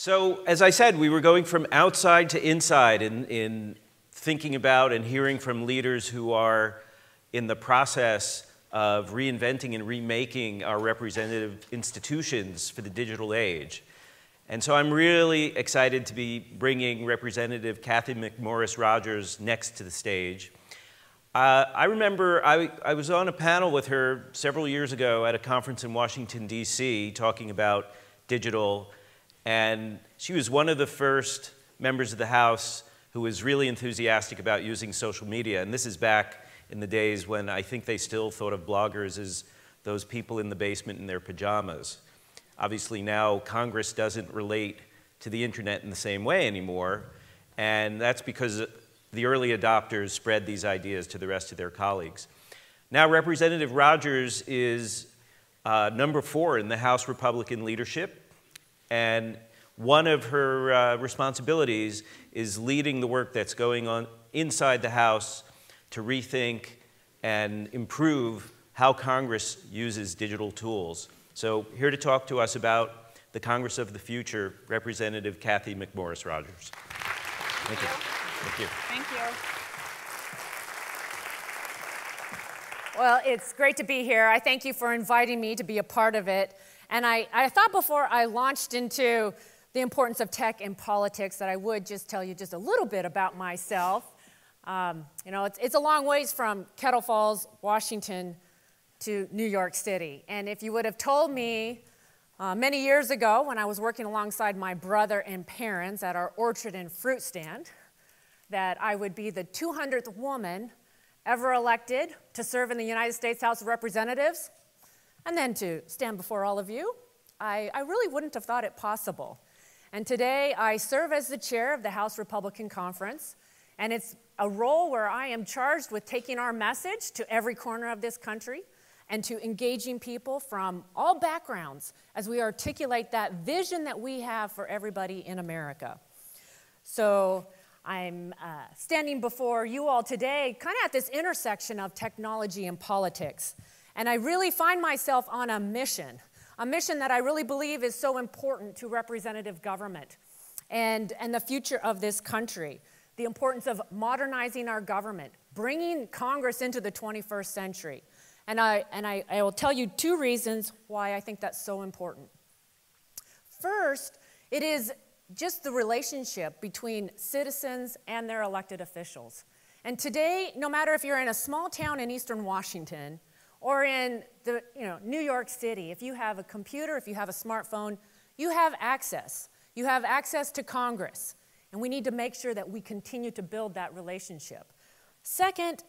So, as I said, we were going from outside to inside in thinking about and hearing from leaders who are in the process of reinventing and remaking our representative institutions for the digital age. And so I'm really excited to be bringing Representative Cathy McMorris Rodgers next to the stage. I remember I was on a panel with her several years ago at a conference in Washington, D.C., talking about digital. And she was one of the first members of the House who was really enthusiastic about using social media. And this is back in the days when I think they still thought of bloggers as those people in the basement in their pajamas. Obviously now Congress doesn't relate to the internet in the same way anymore. And that's because the early adopters spread these ideas to the rest of their colleagues. Now Representative Rodgers is number 4 in the House Republican leadership. And one of her responsibilities is leading the work that's going on inside the House to rethink and improve how Congress uses digital tools. So here to talk to us about the Congress of the future, Representative Cathy McMorris Rodgers. Thank you. Thank you. Thank you. Well, it's great to be here. I thank you for inviting me to be a part of it. And I thought before I launched into the importance of tech in politics that I would just tell you just a little bit about myself. You know, it's a long ways from Kettle Falls, Washington, to New York City. And if you would have told me many years ago when I was working alongside my brother and parents at our orchard and fruit stand that I would be the 200th woman ever elected to serve in the United States House of Representatives, and then to stand before all of you, I really wouldn't have thought it possible. And today I serve as the chair of the House Republican Conference, and it's a role where I am charged with taking our message to every corner of this country and to engaging people from all backgrounds as we articulate that vision that we have for everybody in America. So I'm standing before you all today kind of at this intersection of technology and politics. And I really find myself on a mission that I really believe is so important to representative government and the future of this country. The importance of modernizing our government, bringing Congress into the 21st century. And I will tell you 2 reasons why I think that's so important. First, it is just the relationship between citizens and their elected officials. And today, no matter if you're in a small town in eastern Washington or in New York City, if you have a computer, if you have a smartphone, you have access. You have access to Congress. And we need to make sure that we continue to build that relationship. Second,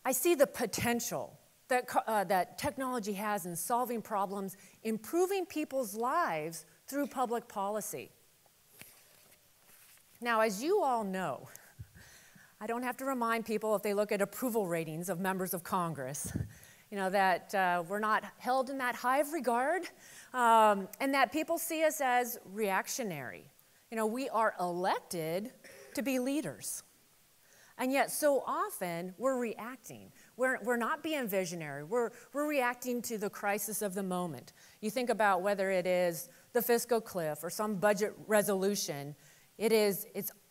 I see the potential that technology has in solving problems, improving people's lives through public policy. Now, as you all know, I don't have to remind people if they look at approval ratings of members of Congress, you know, that we're not held in that high of regard, and that people see us as reactionary. You know, we are elected to be leaders. And yet, so often, we're reacting. We're not being visionary. We're reacting to the crisis of the moment. You think about whether it is the fiscal cliff or some budget resolution, it's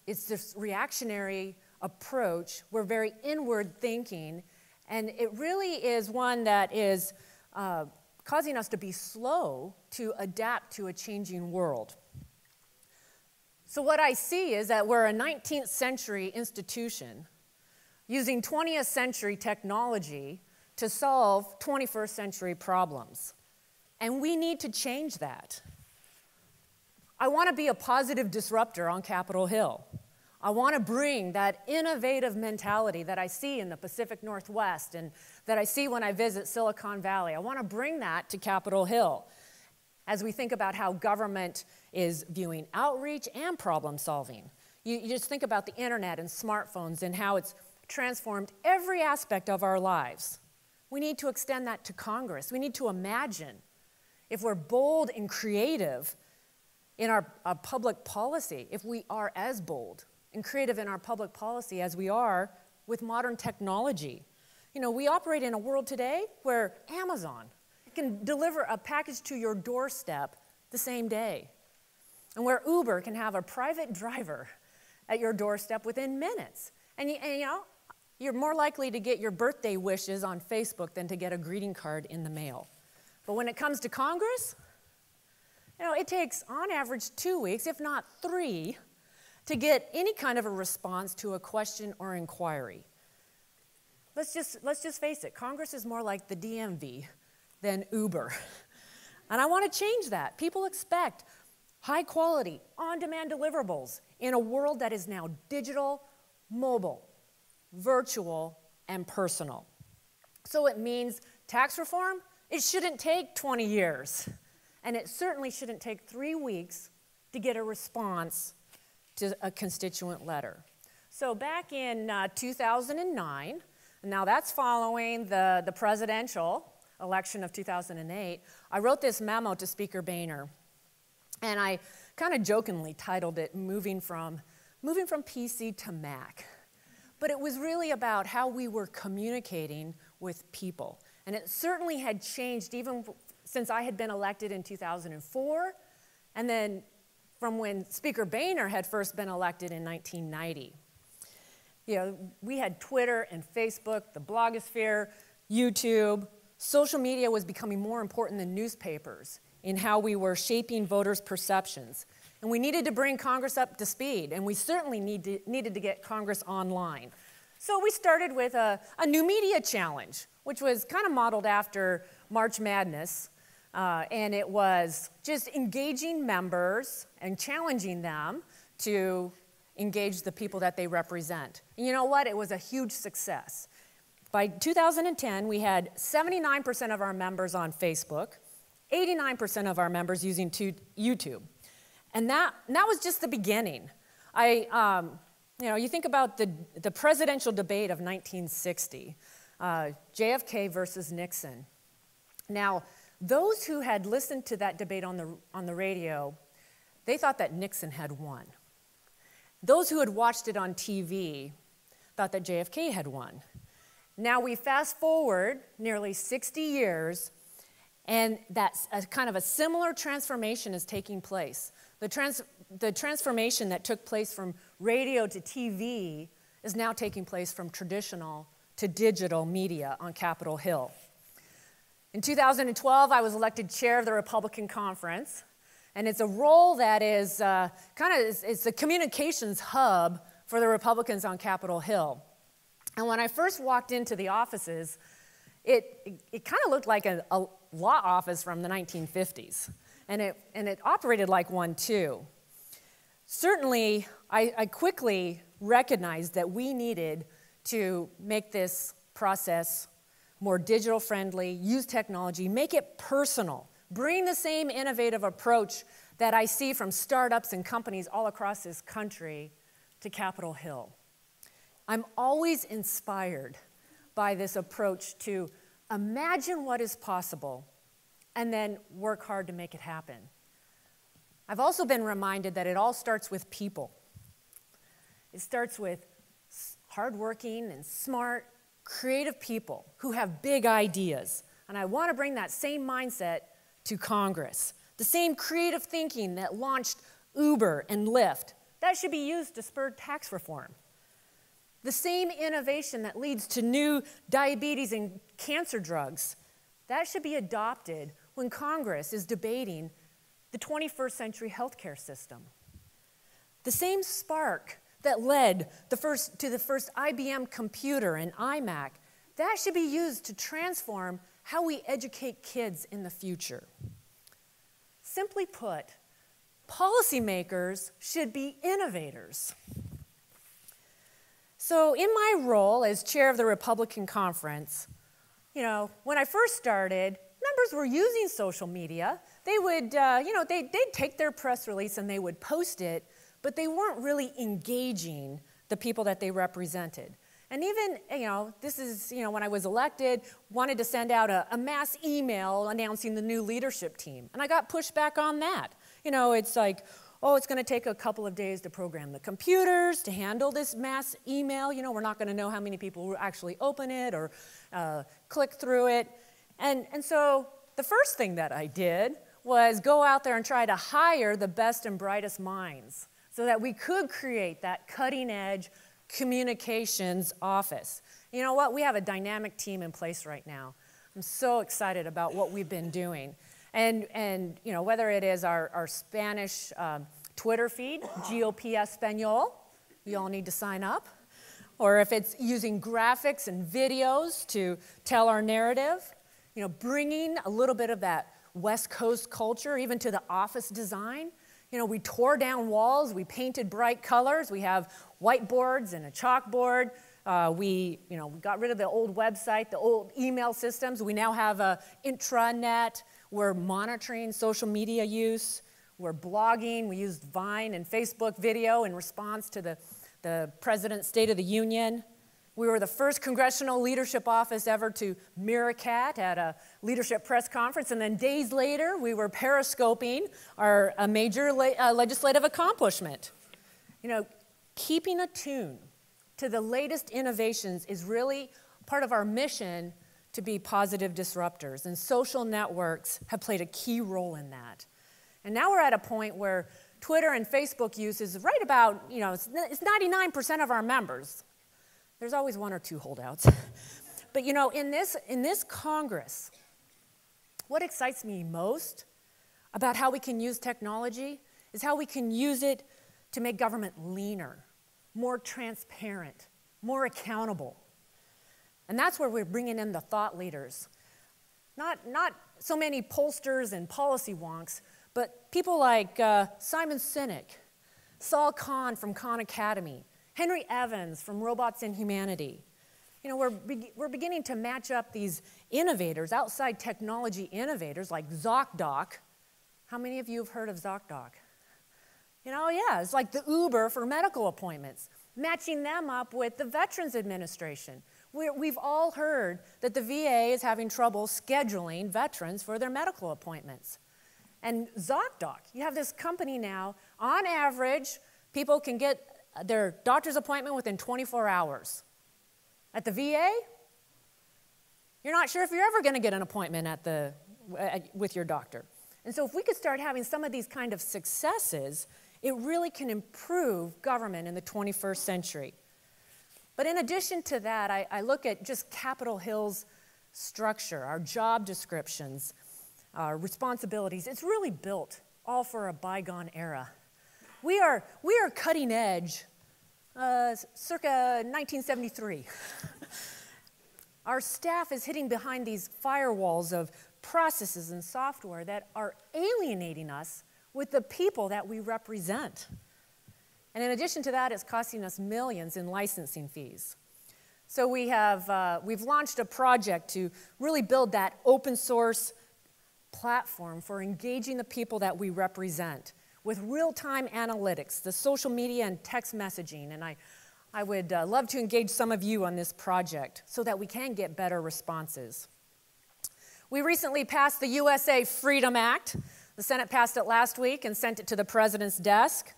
this reactionary approach. We're very inward thinking, and it really is one that is causing us to be slow to adapt to a changing world. So what I see is that we're a 19th century institution using 20th century technology to solve 21st century problems. And we need to change that. I want to be a positive disruptor on Capitol Hill. I want to bring that innovative mentality that I see in the Pacific Northwest and that I see when I visit Silicon Valley. I want to bring that to Capitol Hill as we think about how government is viewing outreach and problem solving. You just think about the internet and smartphones and how it's transformed every aspect of our lives. We need to extend that to Congress. We need to imagine if we're bold and creative in our public policy, if we are as bold and creative in our public policy as we are with modern technology. You know, we operate in a world today where Amazon can deliver a package to your doorstep the same day. and where Uber can have a private driver at your doorstep within minutes. And you know, you're more likely to get your birthday wishes on Facebook than to get a greeting card in the mail. But when it comes to Congress, you know, it takes on average 2 weeks, if not 3, to get any kind of a response to a question or inquiry. Let's just face it, Congress is more like the DMV than Uber. And I want to change that. People expect high quality, on-demand deliverables in a world that is now digital, mobile, virtual, and personal. So it means tax reform, it shouldn't take 20 years. And it certainly shouldn't take 3 weeks to get a response to a constituent letter. So back in 2009, now that's following the presidential election of 2008, I wrote this memo to Speaker Boehner. And I kind of jokingly titled it Moving from PC to Mac. But it was really about how we were communicating with people. And it certainly had changed even since I had been elected in 2004, and then from when Speaker Boehner had first been elected in 1990. You know, we had Twitter and Facebook, the blogosphere, YouTube. Social media was becoming more important than newspapers in how we were shaping voters' perceptions. And we needed to bring Congress up to speed, and we certainly needed to get Congress online. So we started with a new media challenge, which was kind of modeled after March Madness, and it was just engaging members and challenging them to engage the people that they represent. And you know what? It was a huge success. By 2010, we had 79% of our members on Facebook, 89% of our members using YouTube. And that was just the beginning. You know, you think about the presidential debate of 1960, JFK versus Nixon. Now, those who had listened to that debate on the radio, they thought that Nixon had won. Those who had watched it on TV thought that JFK had won. Now we fast forward nearly 60 years, and that's kind of a similar transformation is taking place. The transformation that took place from radio to TV is now taking place from traditional to digital media on Capitol Hill. In 2012, I was elected chair of the Republican Conference, and it's a role that is it's the communications hub for the Republicans on Capitol Hill. And when I first walked into the offices, it kind of looked like a law office from the 1950s, and it operated like one too. Certainly, I quickly recognized that we needed to make this process more digital friendly, use technology, make it personal, bring the same innovative approach that I see from startups and companies all across this country to Capitol Hill. I'm always inspired by this approach to imagine what is possible and then work hard to make it happen. I've also been reminded that it all starts with people. It starts with hardworking and smart, creative people who have big ideas. And I want to bring that same mindset to Congress. The same creative thinking that launched Uber and Lyft, that should be used to spur tax reform. The same innovation that leads to new diabetes and cancer drugs, that should be adopted when Congress is debating the 21st century healthcare system. The same spark that led to the first IBM computer and iMac, that should be used to transform how we educate kids in the future. Simply put, policymakers should be innovators. So in my role as chair of the Republican Conference, you know, when I first started, members were using social media. They would, they'd take their press release and they would post it, but they weren't really engaging the people that they represented. And even, when I was elected, wanted to send out a mass email announcing the new leadership team. And I got pushed back on that. You know, it's like, oh, it's going to take a couple of days to program the computers to handle this mass email. You know, we're not going to know how many people will actually open it or click through it. And so the first thing that I did was go out there and try to hire the best and brightest minds so that we could create that cutting-edge communications office. You know what? We have a dynamic team in place right now. I'm so excited about what we've been doing. And you know, whether it is our Spanish Twitter feed, GOP Español, we all need to sign up, or if it's using graphics and videos to tell our narrative, you know, bringing a little bit of that West Coast culture even to the office design. You know, we tore down walls, we painted bright colors, we have whiteboards and a chalkboard. We got rid of the old website, the old email systems. We now have an intranet. We're monitoring social media use. We're blogging. We used Vine and Facebook video in response to the President's State of the Union. We were the first congressional leadership office ever to mirror cat at a leadership press conference, and then days later, we were periscoping a major legislative accomplishment. You know, keeping attuned to the latest innovations is really part of our mission to be positive disruptors, and social networks have played a key role in that. And now we're at a point where Twitter and Facebook use is right about, you know, it's 99% of our members. There's always one or two holdouts. But you know, in this Congress, what excites me most about how we can use technology is how we can use it to make government leaner, more transparent, more accountable. And that's where we're bringing in the thought leaders. Not so many pollsters and policy wonks, but people like Simon Sinek, Saul Kahn from Khan Academy, Henry Evans from Robots and Humanity. You know, we're beginning to match up these innovators, outside technology innovators like ZocDoc. How many of you have heard of ZocDoc? You know, yeah, it's like the Uber for medical appointments, matching them up with the Veterans Administration. We've all heard that the VA is having trouble scheduling veterans for their medical appointments. And ZocDoc, you have this company now, on average, people can get their doctor's appointment within 24 hours. At the VA, you're not sure if you're ever going to get an appointment with your doctor. And so if we could start having some of these kind of successes, it really can improve government in the 21st century. But in addition to that, I look at just Capitol Hill's structure, our job descriptions, our responsibilities. It's really built all for a bygone era. We are cutting edge, circa 1973. Our staff is hitting behind these firewalls of processes and software that are alienating us with the people that we represent. And in addition to that, it's costing us millions in licensing fees. So we've launched a project to really build that open source platform for engaging the people that we represent with real-time analytics, the social media and text messaging. And I would love to engage some of you on this project so that we can get better responses. We recently passed the USA Freedom Act. The Senate passed it last week and sent it to the President's desk.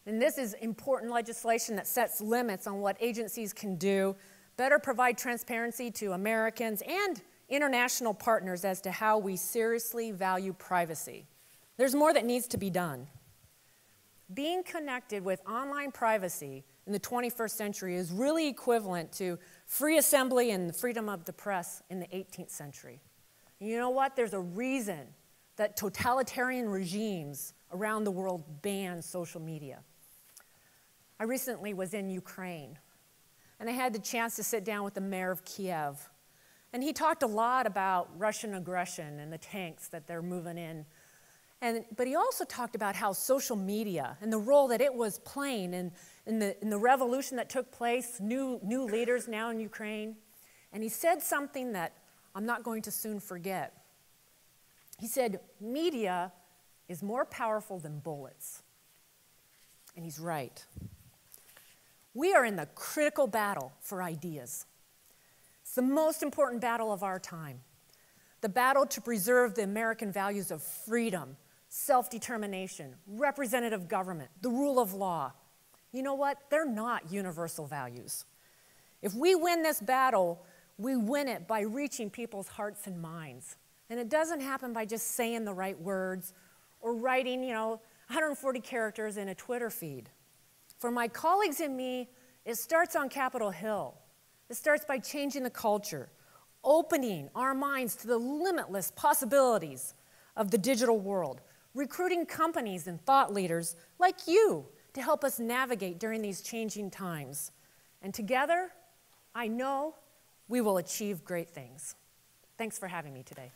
And this is important legislation that sets limits on what agencies can do, better provide transparency to Americans and international partners as to how we seriously value privacy. There's more that needs to be done. Being connected with online privacy in the 21st century is really equivalent to free assembly and the freedom of the press in the 18th century. And you know what? There's a reason that totalitarian regimes around the world ban social media. I recently was in Ukraine, and I had the chance to sit down with the mayor of Kiev. And he talked a lot about Russian aggression and the tanks that they're moving in. But he also talked about how social media and the role that it was playing in the revolution that took place, new leaders now in Ukraine. And he said something that I'm not going to soon forget. He said, media is more powerful than bullets. And he's right. We are in the critical battle for ideas. It's the most important battle of our time. The battle to preserve the American values of freedom, self-determination, representative government, the rule of law. You know what? They're not universal values. If we win this battle, we win it by reaching people's hearts and minds, And it doesn't happen by just saying the right words or writing, 140 characters in a Twitter feed. For my colleagues and me, it starts on Capitol Hill. It starts by changing the culture, opening our minds to the limitless possibilities of the digital world, recruiting companies and thought leaders like you to help us navigate during these changing times. And together, I know we will achieve great things. Thanks for having me today.